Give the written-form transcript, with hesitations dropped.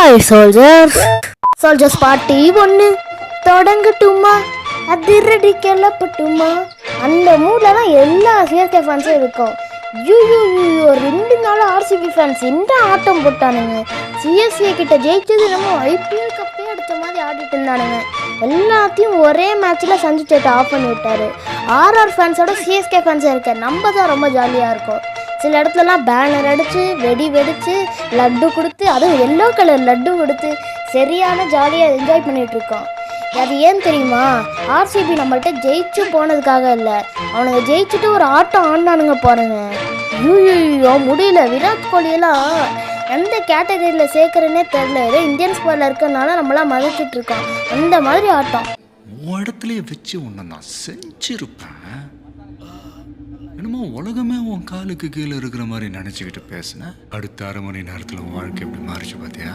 Hi soldiers party ஒன்று தொடங்கட்டுமா, அதிரடி கிளப்பட்டுமா. அந்த மூடில் தான் எல்லா சிஎஸ்கே ஃபேன்ஸும் இருக்கும். யூ 2 நாள் ஆர்சிபி ஃபேன்ஸ் இந்த ஆட்டம் போட்டானுங்க. சிஎஸ்கே கிட்ட ஜெயிச்சது நம்ம ஐபிஎல் கப்பே எடுத்த மாதிரி ஆடிட்டு இருந்தானுங்க. எல்லாத்தையும் ஒரே மேட்ச்சில் சஞ்சு சேட்டை ஆஃப் பண்ணி விட்டாரு. ஆர்ஆர் ஃபேன்ஸோட சிஎஸ்கே ஃபேன்ஸாக இருக்க நம்ம தான் ரொம்ப ஜாலியாக இருக்கும். சில இடத்துலலாம் பேனர் அடித்து வெடிச்சு லட்டு கொடுத்து, அதுவும் எல்லோ கலர் லட்டு கொடுத்து சரியான ஜாலியாக என்ஜாய் பண்ணிகிட்ருக்கோம். அது ஏன் தெரியுமா? ஆர்சிபி நம்மள்கிட்ட ஜெயிச்சு போனதுக்காக இல்லை, அவனுங்க ஜெயிச்சுட்டு ஒரு ஆட்டம் ஆடினானுங்க பாருங்க. ஐயோ முடியல. விராட் கோலியெல்லாம் எந்த கேட்டகரியில் சேர்க்குறேன்னே தெரில. ஏதோ இந்தியன் ஸ்குவாடில் இருக்கிறதுனால நம்மளாம் மதிச்சிட்டு இருக்கோம். அந்த மாதிரி ஆட்டம் இடத்துலயே வச்சு உன்னை நான் செஞ்சிருப்பேன். என்னமோ உலகமே உன் காலுக்கு கீழே இருக்கிற மாதிரி நினச்சிக்கிட்டு பேசினேன். அடுத்த 1/2 மணி நேரத்தில் உன் வாழ்க்கை எப்படி மாறிச்சு பார்த்தியா?